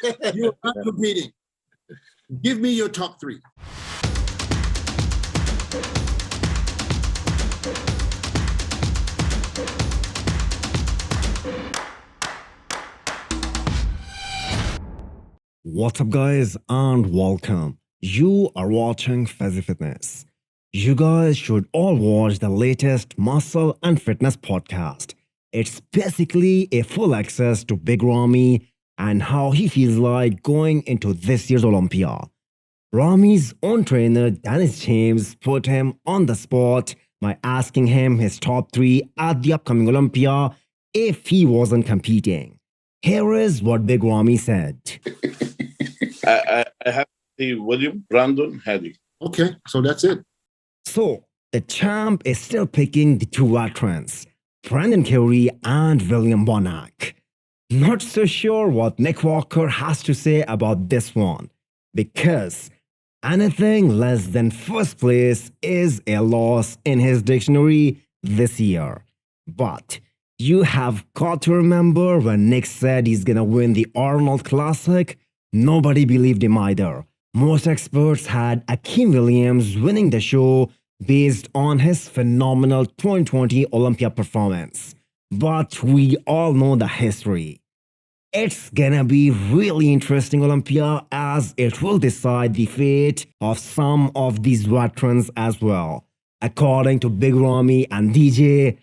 You're not competing. Give me your top three. What's up, guys, and welcome. You are watching Fazi Fitness. You guys should all watch the latest muscle and fitness podcast. It's basically a full access to Big Ramy and how he feels like going into this year's Olympia. Ramy's own trainer, Dennis James, put him on the spot by asking him his top three at the upcoming Olympia if he wasn't competing. Here is what Big Ramy said. I have the William, Brandon, Hadi. Okay, so that's it. So, the champ is still picking the two veterans, Brandon Curry and William Bonac. Not so sure what Nick Walker has to say about this one, because anything less than first place is a loss in his dictionary this year. But you have got to remember when Nick said he's gonna win the Arnold Classic, nobody believed him either. Most experts had Akeem Williams winning the show based on his phenomenal 2020 Olympia performance. But we all know the history. It's gonna be really interesting Olympia as it will decide the fate of some of these veterans as well. According to Big Ramy and DJ,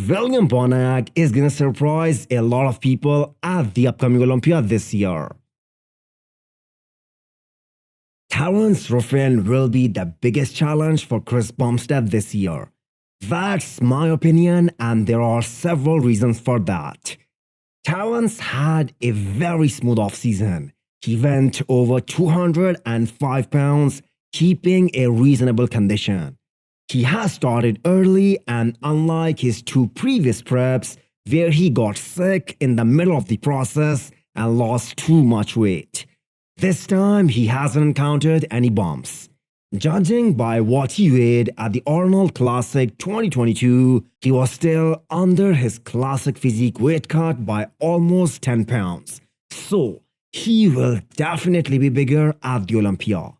William Bonac is gonna surprise a lot of people at the upcoming Olympia this year. Terrance Ruffin will be the biggest challenge for Chris Bumstead this year. That's my opinion, and there are several reasons for that. Terrance had a very smooth offseason. He went over 205 pounds, keeping a reasonable condition. He has started early, and unlike his two previous preps, where he got sick in the middle of the process and lost too much weight, this time he hasn't encountered any bumps. Judging by what he weighed at the Arnold Classic 2022, he was still under his classic physique weight cut by almost 10 pounds. So, he will definitely be bigger at the Olympia.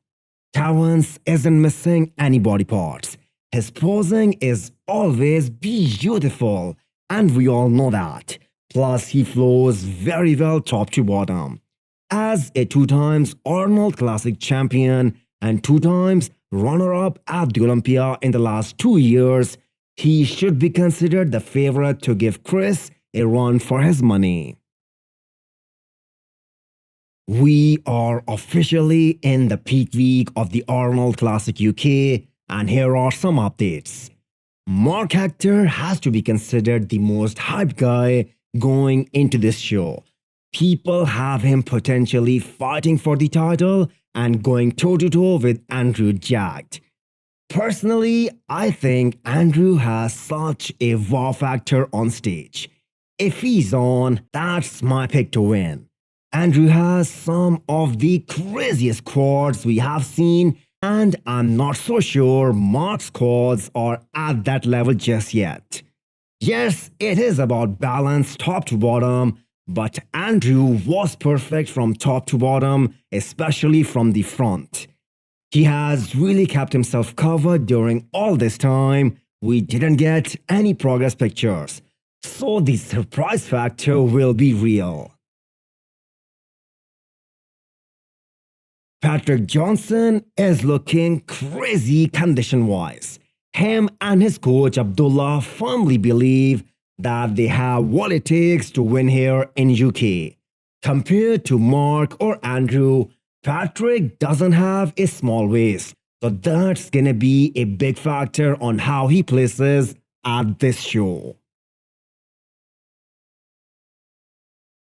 Terrance isn't missing any body parts. His posing is always beautiful, and we all know that. Plus, he flows very well top to bottom. As a 2 times Arnold Classic champion and 2 times runner-up at the Olympia in the last 2 years, he should be considered the favorite to give Chris a run for his money. We are officially in the peak week of the Arnold Classic UK, and here are some updates. Marc Hector has to be considered the most hyped guy going into this show. People have him potentially fighting for the title and going toe-to-toe with Andrew Jacked. Personally, I think Andrew has such a wow factor on stage. If he's on, that's my pick to win. Andrew has some of the craziest quads we have seen, and I'm not so sure Marc's quads are at that level just yet. Yes, it is about balance top to bottom, but Andrew was perfect from top to bottom, especially from the front. He has really kept himself covered during all this time. We didn't get any progress pictures, so the surprise factor will be real. Patrick Johnson is looking crazy condition-wise. Him and his coach Abdullah firmly believe that they have what it takes to win here in UK. Compared to Marc or Andrew, Patrick doesn't have a small waist, so that's gonna be a big factor on how he places at this show.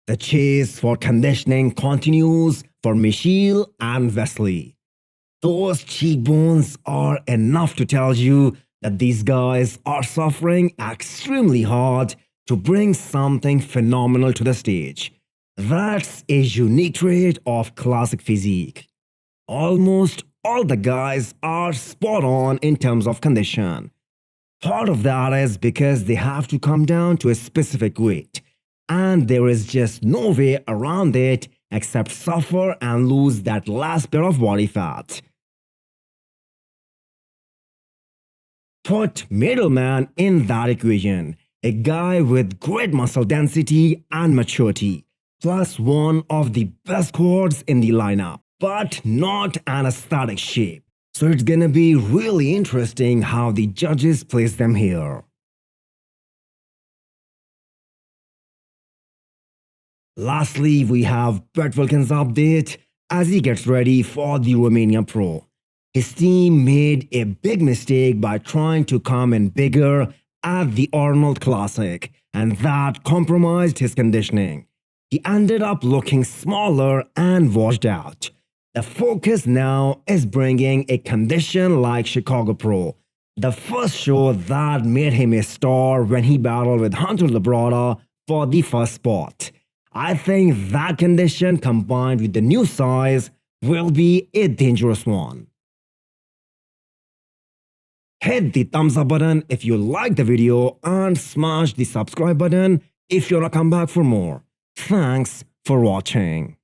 The chase for conditioning continues for Michelle and Wesley. Those cheekbones are enough to tell you that these guys are suffering extremely hard to bring something phenomenal to the stage. That's a unique trait of classic physique. Almost all the guys are spot on in terms of condition. Part of that is because they have to come down to a specific weight, and there is just no way around it except suffer and lose that last bit of body fat. Put MadelMan in that equation, a guy with great muscle density and maturity, plus one of the best quads in the lineup, but not an aesthetic shape. So it's gonna be really interesting how the judges place them here. Lastly, we have Wilkin's update as he gets ready for the Romania Pro. His team made a big mistake by trying to come in bigger at the Arnold Classic, and that compromised his conditioning. He ended up looking smaller and washed out. The focus now is bringing a condition like Chicago Pro, the first show that made him a star when he battled with Hunter Labrada for the first spot. I think that condition combined with the new size will be a dangerous one. Hit the thumbs up button if you like the video and smash the subscribe button if you want to come back for more. Thanks for watching.